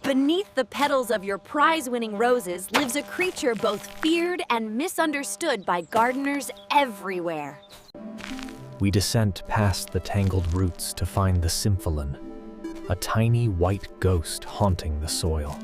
Beneath the petals of your prize-winning roses lives a creature both feared and misunderstood by gardeners everywhere. We descend past the tangled roots to find the Symphylan, a tiny white ghost haunting the soil.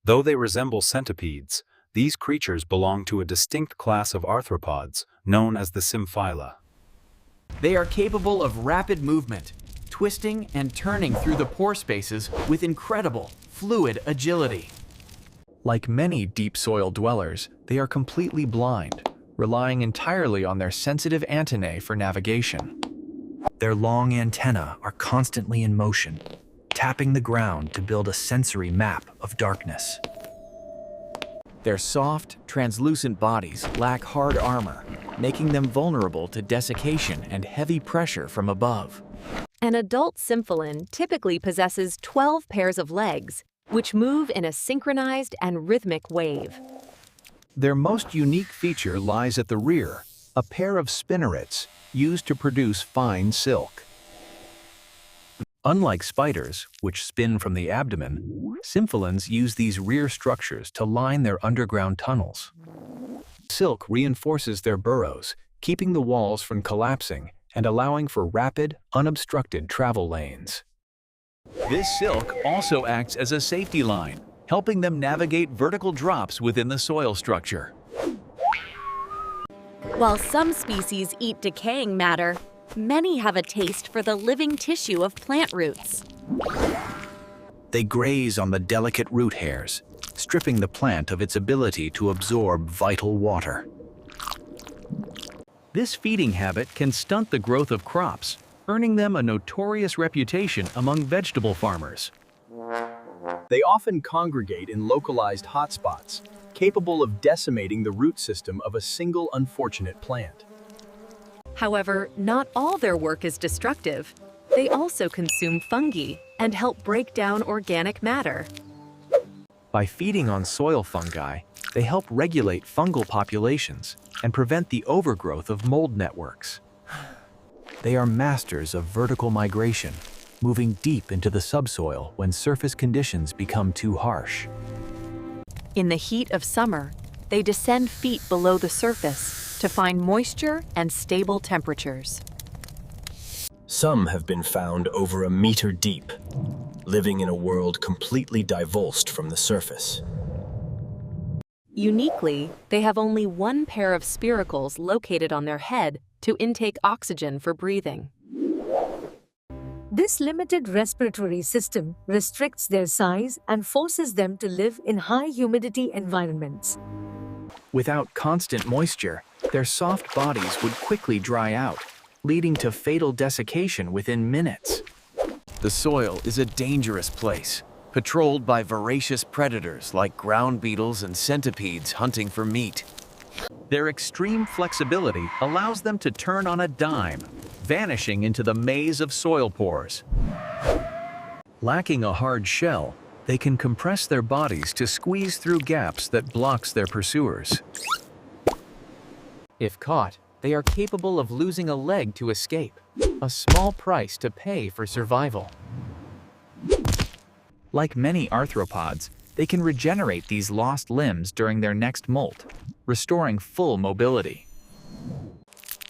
Though they resemble centipedes, these creatures belong to a distinct class of arthropods known as the Symphyla. They are capable of rapid movement, twisting and turning through the pore spaces with incredible, fluid agility. Like many deep soil dwellers, they are completely blind, relying entirely on their sensitive antennae for navigation. Their long antennae are constantly in motion, tapping the ground to build a sensory map of darkness. Their soft, translucent bodies lack hard armor, making them vulnerable to desiccation and heavy pressure from above. An adult Symphylan typically possesses 12 pairs of legs, which move in a synchronized and rhythmic wave. Their most unique feature lies at the rear, a pair of spinnerets used to produce fine silk. Unlike spiders, which spin from the abdomen, Symphylans use these rear structures to line their underground tunnels. Silk reinforces their burrows, keeping the walls from collapsing and allowing for rapid, unobstructed travel lanes. This silk also acts as a safety line, helping them navigate vertical drops within the soil structure. While some species eat decaying matter, many have a taste for the living tissue of plant roots. They graze on the delicate root hairs, stripping the plant of its ability to absorb vital water. This feeding habit can stunt the growth of crops, earning them a notorious reputation among vegetable farmers. They often congregate in localized hotspots, capable of decimating the root system of a single unfortunate plant. However, not all their work is destructive. They also consume fungi and help break down organic matter. By feeding on soil fungi, they help regulate fungal populations and prevent the overgrowth of mold networks. They are masters of vertical migration, moving deep into the subsoil when surface conditions become too harsh. In the heat of summer, they descend feet below the surface to find moisture and stable temperatures. Some have been found over a meter deep, living in a world completely divulsed from the surface. Uniquely, they have only one pair of spiracles located on their head to intake oxygen for breathing. This limited respiratory system restricts their size and forces them to live in high humidity environments. Without constant moisture, their soft bodies would quickly dry out, leading to fatal desiccation within minutes. The soil is a dangerous place, patrolled by voracious predators like ground beetles and centipedes hunting for meat. Their extreme flexibility allows them to turn on a dime, vanishing into the maze of soil pores. Lacking a hard shell, they can compress their bodies to squeeze through gaps that blocks their pursuers. If caught, they are capable of losing a leg to escape, a small price to pay for survival. Like many arthropods, they can regenerate these lost limbs during their next molt, restoring full mobility.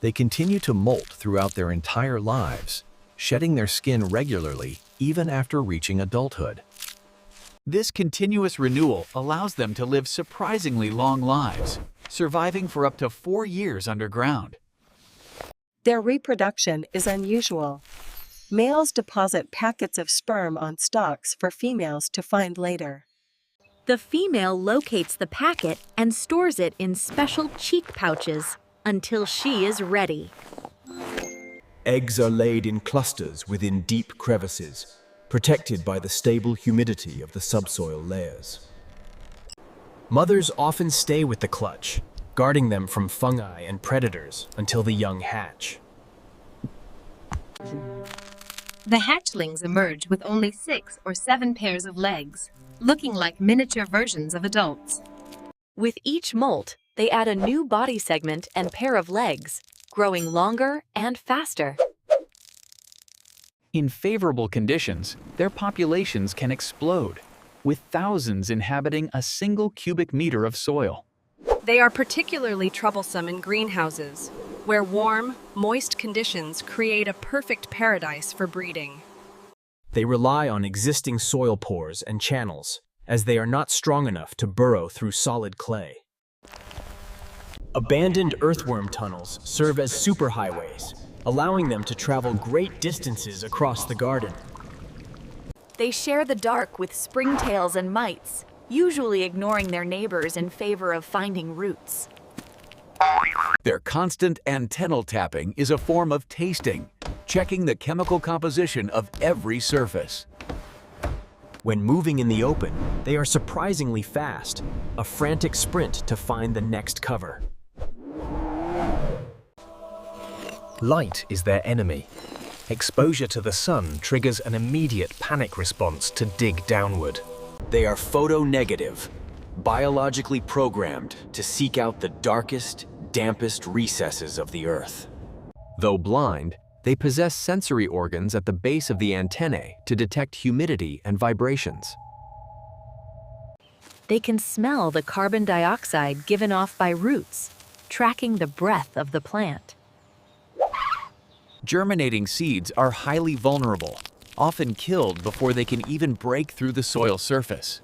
They continue to molt throughout their entire lives, shedding their skin regularly even after reaching adulthood. This continuous renewal allows them to live surprisingly long lives, surviving for up to 4 years underground. Their reproduction is unusual. Males deposit packets of sperm on stalks for females to find later. The female locates the packet and stores it in special cheek pouches until she is ready. Eggs are laid in clusters within deep crevices, protected by the stable humidity of the subsoil layers. Mothers often stay with the clutch, guarding them from fungi and predators until the young hatch. The hatchlings emerge with only 6 or 7 pairs of legs, looking like miniature versions of adults. With each molt, they add a new body segment and pair of legs, growing longer and faster. In favorable conditions, their populations can explode, with thousands inhabiting a single cubic meter of soil. They are particularly troublesome in greenhouses, where warm, moist conditions create a perfect paradise for breeding. They rely on existing soil pores and channels, as they are not strong enough to burrow through solid clay. Abandoned earthworm tunnels serve as superhighways, allowing them to travel great distances across the garden. They share the dark with springtails and mites, usually ignoring their neighbors in favor of finding roots. Their constant antennal tapping is a form of tasting, checking the chemical composition of every surface. When moving in the open, they are surprisingly fast, a frantic sprint to find the next cover. Light is their enemy. Exposure to the sun triggers an immediate panic response to dig downward. They are photonegative, biologically programmed to seek out the darkest, dampest recesses of the Earth. Though blind, they possess sensory organs at the base of the antennae to detect humidity and vibrations. They can smell the carbon dioxide given off by roots, tracking the breath of the plant. Germinating seeds are highly vulnerable, often killed before they can even break through the soil surface.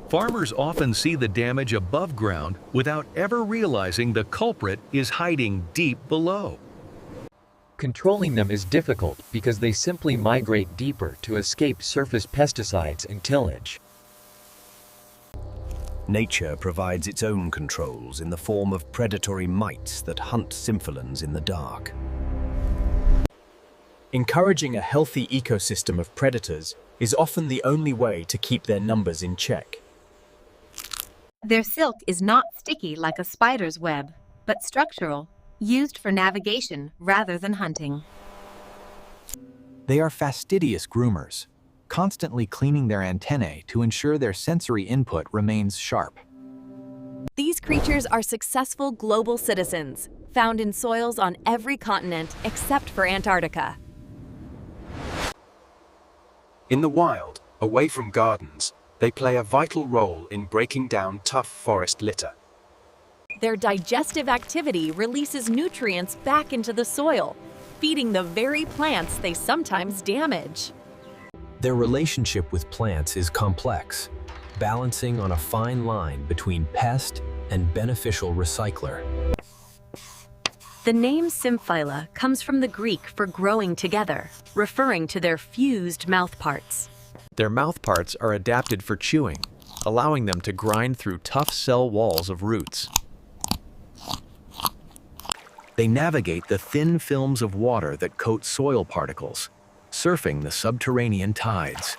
Farmers often see the damage above ground without ever realizing the culprit is hiding deep below. Controlling them is difficult because they simply migrate deeper to escape surface pesticides and tillage. Nature provides its own controls in the form of predatory mites that hunt Symphylans in the dark. Encouraging a healthy ecosystem of predators is often the only way to keep their numbers in check. Their silk is not sticky like a spider's web, but structural, used for navigation rather than hunting. They are fastidious groomers, constantly cleaning their antennae to ensure their sensory input remains sharp. These creatures are successful global citizens, found in soils on every continent except for Antarctica. In the wild, away from gardens, they play a vital role in breaking down tough forest litter. Their digestive activity releases nutrients back into the soil, feeding the very plants they sometimes damage. Their relationship with plants is complex, balancing on a fine line between pest and beneficial recycler. The name Symphyla comes from the Greek for growing together, referring to their fused mouthparts. Their mouthparts are adapted for chewing, allowing them to grind through tough cell walls of roots. They navigate the thin films of water that coat soil particles, surfing the subterranean tides.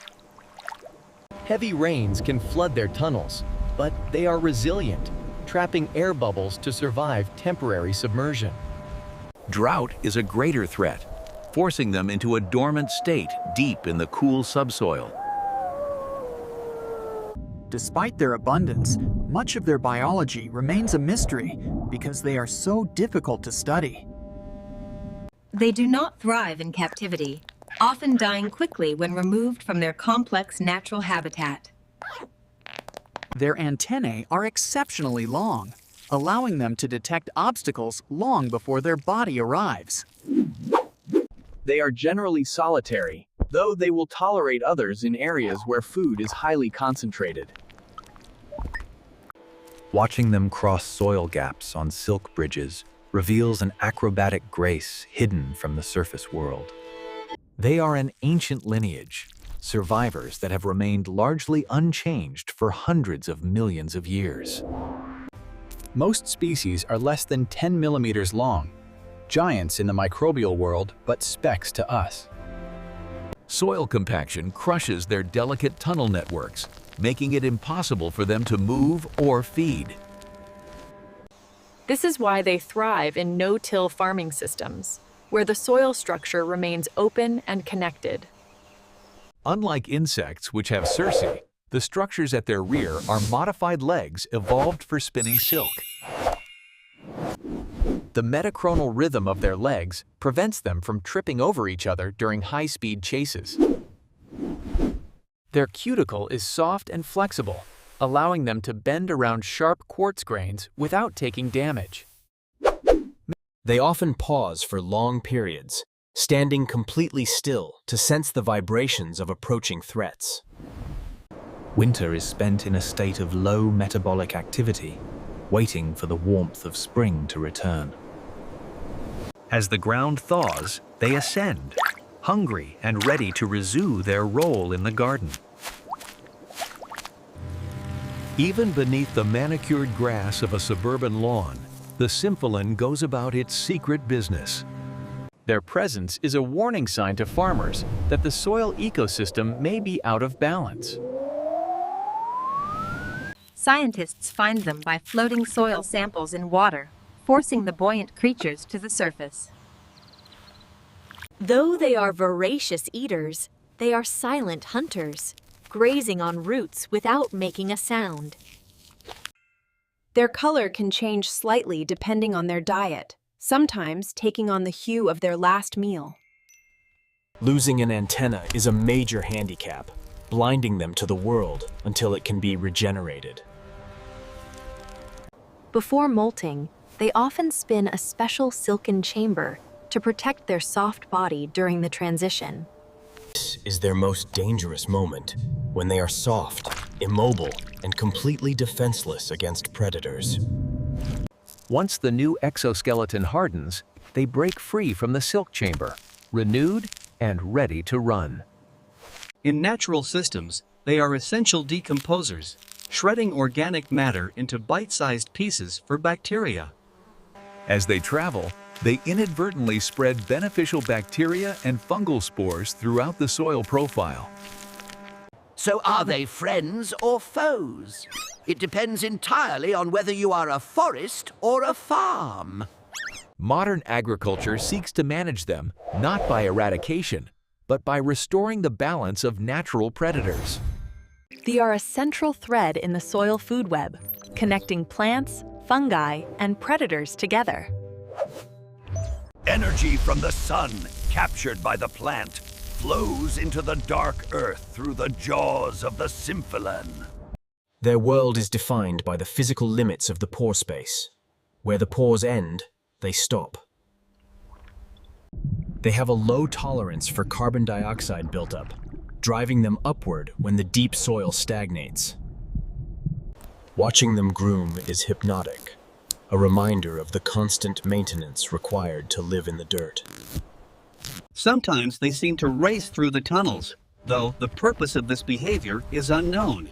Heavy rains can flood their tunnels, but they are resilient, trapping air bubbles to survive temporary submersion. Drought is a greater threat, forcing them into a dormant state deep in the cool subsoil. Despite their abundance, much of their biology remains a mystery because they are so difficult to study. They do not thrive in captivity, often dying quickly when removed from their complex natural habitat. Their antennae are exceptionally long, allowing them to detect obstacles long before their body arrives. They are generally solitary, though they will tolerate others in areas where food is highly concentrated. Watching them cross soil gaps on silk bridges reveals an acrobatic grace hidden from the surface world. They are an ancient lineage, survivors that have remained largely unchanged for hundreds of millions of years. Most species are less than 10 millimeters long, giants in the microbial world, but specks to us. Soil compaction crushes their delicate tunnel networks, making it impossible for them to move or feed. This is why they thrive in no-till farming systems, where the soil structure remains open and connected. Unlike insects, which have cerci, the structures at their rear are modified legs evolved for spinning silk. The metachronal rhythm of their legs prevents them from tripping over each other during high-speed chases. Their cuticle is soft and flexible, allowing them to bend around sharp quartz grains without taking damage. They often pause for long periods, standing completely still to sense the vibrations of approaching threats. Winter is spent in a state of low metabolic activity, waiting for the warmth of spring to return. As the ground thaws, they ascend, hungry and ready to resume their role in the garden. Even beneath the manicured grass of a suburban lawn, the Symphylan goes about its secret business. Their presence is a warning sign to farmers that the soil ecosystem may be out of balance. Scientists find them by floating soil samples in water, forcing the buoyant creatures to the surface. Though they are voracious eaters, they are silent hunters, grazing on roots without making a sound. Their color can change slightly depending on their diet, sometimes taking on the hue of their last meal. Losing an antenna is a major handicap, blinding them to the world until it can be regenerated. Before molting, they often spin a special silken chamber to protect their soft body during the transition. This is their most dangerous moment, when they are soft, immobile, and completely defenseless against predators. Once the new exoskeleton hardens, they break free from the silk chamber, renewed and ready to run. In natural systems, they are essential decomposers, shredding organic matter into bite-sized pieces for bacteria. As they travel, they inadvertently spread beneficial bacteria and fungal spores throughout the soil profile. So are they friends or foes? It depends entirely on whether you are a forest or a farm. Modern agriculture seeks to manage them not by eradication, but by restoring the balance of natural predators. They are a central thread in the soil food web, connecting plants, fungi, and predators together. Energy from the sun, captured by the plant, flows into the dark earth through the jaws of the Symphylan. Their world is defined by the physical limits of the pore space. Where the pores end, they stop. They have a low tolerance for carbon dioxide buildup, driving them upward when the deep soil stagnates. Watching them groom is hypnotic, a reminder of the constant maintenance required to live in the dirt. Sometimes they seem to race through the tunnels, though the purpose of this behavior is unknown.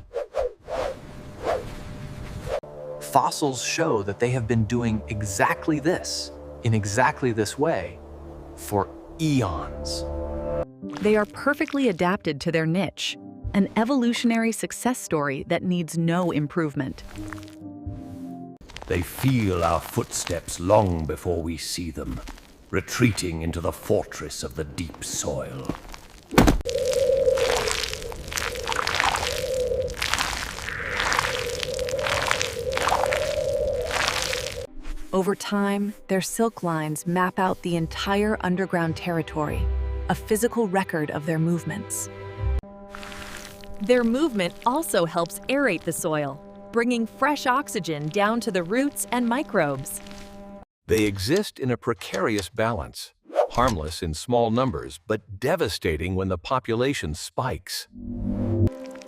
Fossils show that they have been doing exactly this, in exactly this way, for eons. They are perfectly adapted to their niche, an evolutionary success story that needs no improvement. They feel our footsteps long before we see them, retreating into the fortress of the deep soil. Over time, their silk lines map out the entire underground territory, a physical record of their movements. Their movement also helps aerate the soil, bringing fresh oxygen down to the roots and microbes. They exist in a precarious balance, harmless in small numbers, but devastating when the population spikes.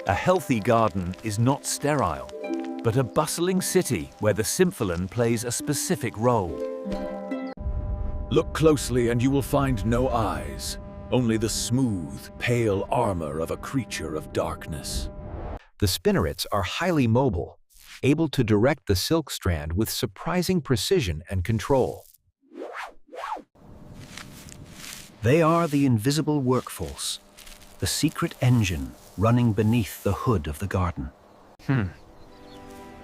A healthy garden is not sterile, but a bustling city where the Symphylan plays a specific role. Look closely and you will find no eyes, only the smooth, pale armor of a creature of darkness. The spinnerets are highly mobile, able to direct the silk strand with surprising precision and control. They are the invisible workforce, the secret engine running beneath the hood of the garden.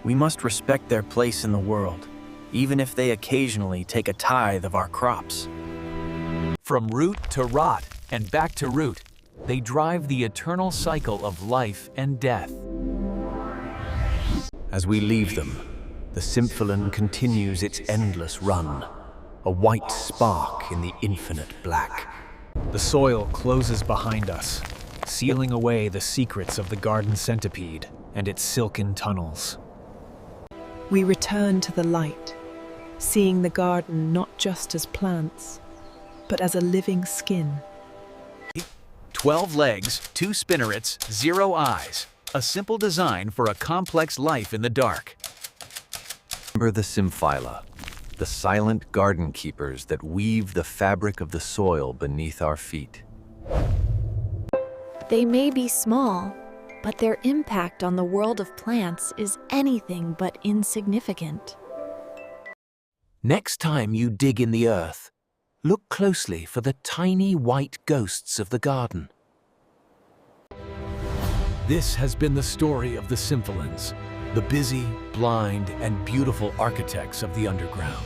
We must respect their place in the world, even if they occasionally take a tithe of our crops. From root to rot and back to root, they drive the eternal cycle of life and death. As we leave them, the Symphylan continues its endless run, a white spark in the infinite black. The soil closes behind us, sealing away the secrets of the garden centipede and its silken tunnels. We return to the light, seeing the garden not just as plants, but as a living skin. 12 legs, 2 spinnerets, 0 eyes. A simple design for a complex life in the dark. Remember the Symphyla, the silent garden keepers that weave the fabric of the soil beneath our feet. They may be small, but their impact on the world of plants is anything but insignificant. Next time you dig in the earth, look closely for the tiny white ghosts of the garden. This has been the story of the Symphylans, the busy, blind, and beautiful architects of the underground.